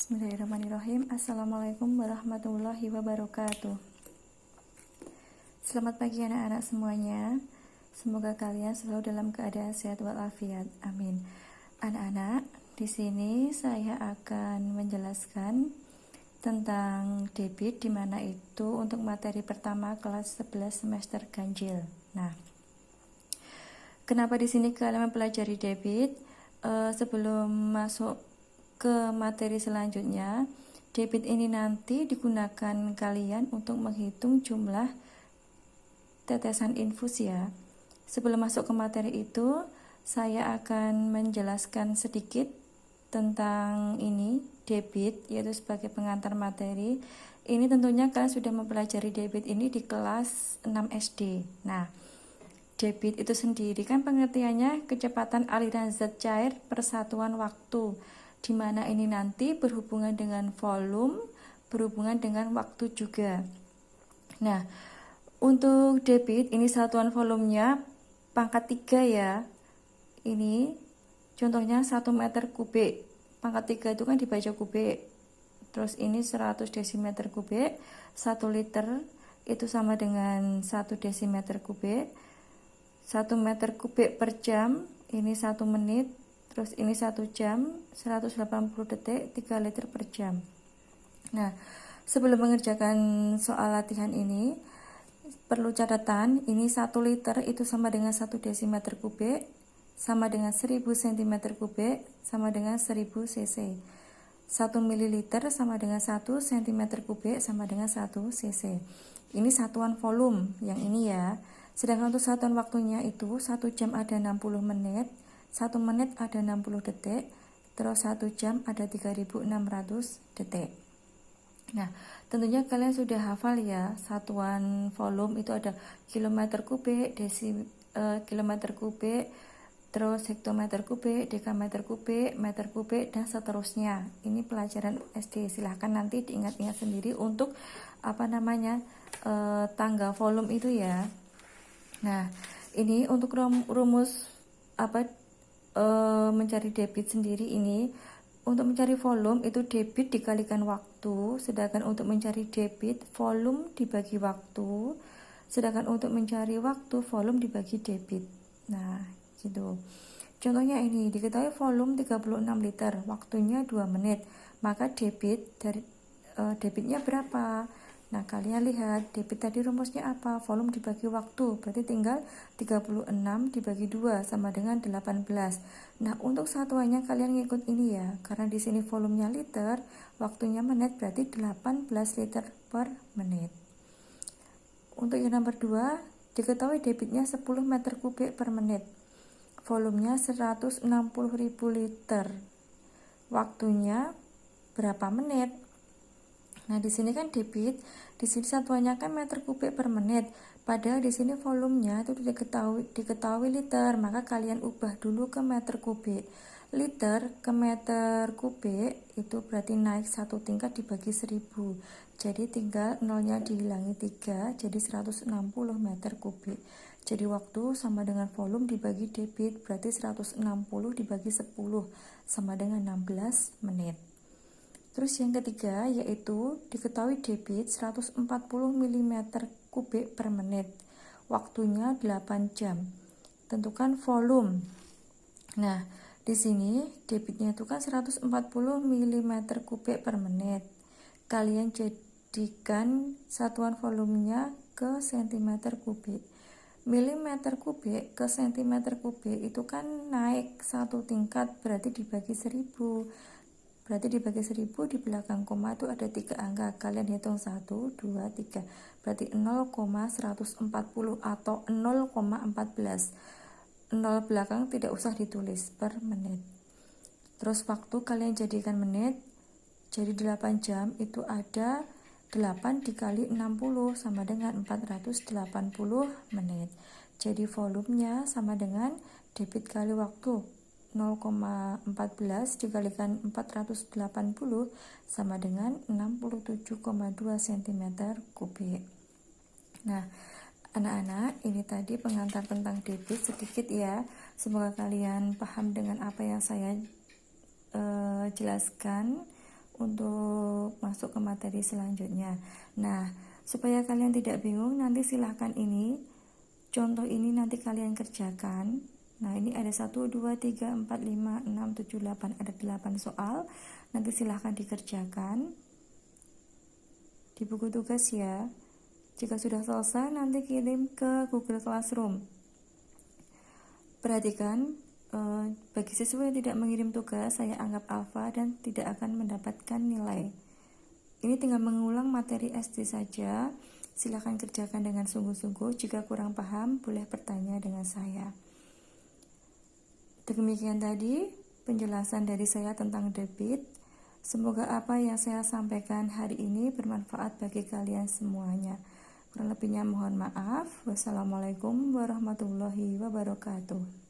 Bismillahirrahmanirrahim. Assalamualaikum warahmatullahi wabarakatuh. Selamat pagi anak-anak semuanya. Semoga kalian selalu dalam keadaan sehat walafiat. Amin. Anak-anak, di sini saya akan menjelaskan tentang debit, di mana itu untuk materi pertama kelas 11 semester ganjil. Nah, kenapa di sini kalian mempelajari debit? Sebelum masuk ke materi selanjutnya, debit ini nanti digunakan kalian untuk menghitung jumlah tetesan infus ya. Sebelum masuk ke materi itu, saya akan menjelaskan sedikit tentang ini, debit, yaitu sebagai pengantar materi. Ini tentunya kalian sudah mempelajari debit ini di kelas 6 SD. Nah, debit itu sendiri kan pengertiannya kecepatan aliran zat cair per satuan waktu, di mana ini nanti berhubungan dengan volume, berhubungan dengan waktu juga. Nah, untuk debit ini satuan volumenya pangkat 3 ya. Ini contohnya 1 meter kubik. Pangkat 3 itu kan dibaca kubik. Terus ini 100 desimeter kubik. 1 liter itu sama dengan 1 desimeter kubik. 1 meter kubik per jam, ini 1 menit. Terus ini 1 jam, 180 detik, 3 liter per jam. Nah, sebelum mengerjakan soal latihan ini, perlu catatan, ini 1 liter itu sama dengan 1 desimeter kubik, sama dengan 1000 cm kubik, sama dengan 1000 cc. 1 mililiter sama dengan 1 cm kubik, sama dengan 1 cc. Ini satuan volume, yang ini ya. Sedangkan untuk satuan waktunya itu 1 jam ada 60 menit, 1 menit ada 60 detik, terus 1 jam ada 3600 detik. Nah, tentunya kalian sudah hafal ya, satuan volume itu ada kilometer kubik, kilometer kubik, terus hektometer kubik, dekameter kubik, meter kubik, dan seterusnya. Ini pelajaran SD, silahkan nanti diingat-ingat sendiri untuk tangga volume itu ya. Nah, ini untuk rumus mencari debit sendiri ini, untuk mencari volume itu debit dikalikan waktu, sedangkan untuk mencari debit volume dibagi waktu, sedangkan untuk mencari waktu volume dibagi debit. Nah, gitu. Contohnya ini, diketahui volume 36 liter, waktunya 2 menit, maka debit dari debitnya berapa? Nah, kalian lihat debit tadi rumusnya apa? Volume dibagi waktu, berarti tinggal 36 dibagi 2 sama dengan 18. Nah, untuk satuannya kalian ngikut ini ya, karena di sini volumenya liter, waktunya menit, berarti 18 liter per menit. Untuk yang nomor 2, diketahui debitnya 10 meter kubik per menit, volumenya 160.000 liter, waktunya berapa menit? Nah, di sini kan debit, di sini satuannya kan meter kubik per menit. Padahal di sini volumenya itu diketahui liter, maka kalian ubah dulu ke meter kubik. Liter ke meter kubik itu berarti naik 1 tingkat dibagi 1000. Jadi tinggal nolnya dihilangi 3, jadi 160 meter kubik. Jadi waktu sama dengan volume dibagi debit, berarti 160 dibagi 10 sama dengan 16 menit. Terus yang ketiga yaitu diketahui debit 140 mm kubik per menit, waktunya 8 jam. Tentukan volume. Nah, di sini debitnya itu kan 140 mm kubik per menit. Kalian jadikan satuan volumenya ke cm kubik. Milimeter kubik ke cm kubik itu kan naik 1 tingkat, berarti dibagi 1000. Berarti dibagi 1000, di belakang koma itu ada 3 angka. Kalian hitung 1, 2, 3. Berarti 0,140 atau 0,14. 0 belakang tidak usah ditulis, per menit. Terus waktu kalian jadikan menit. Jadi 8 jam itu ada 8 dikali 60 sama dengan 480 menit. Jadi volumenya sama dengan debit kali waktu, 0,14 dikalikan 480 sama dengan 67,2 cm kubik. Nah, anak-anak, ini tadi pengantar tentang debit sedikit ya. Semoga kalian paham dengan apa yang saya jelaskan. untuk masuk ke materi selanjutnya. Nah, supaya kalian tidak bingung, nanti silahkan ini contoh ini nanti kalian kerjakan. Nah, ini ada 1, 2, 3, 4, 5, 6, 7, 8, ada 8 soal. Nanti silahkan dikerjakan di buku tugas ya. Jika sudah selesai, nanti kirim ke Google Classroom. Perhatikan, bagi siswa yang tidak mengirim tugas, saya anggap alfa dan tidak akan mendapatkan nilai. Ini tinggal mengulang materi SD saja. Silakan kerjakan dengan sungguh-sungguh. Jika kurang paham, boleh bertanya dengan saya. Demikian tadi penjelasan dari saya tentang debit. Semoga apa yang saya sampaikan hari ini bermanfaat bagi kalian semuanya. Kurang lebihnya mohon maaf. Wassalamualaikum warahmatullahi wabarakatuh.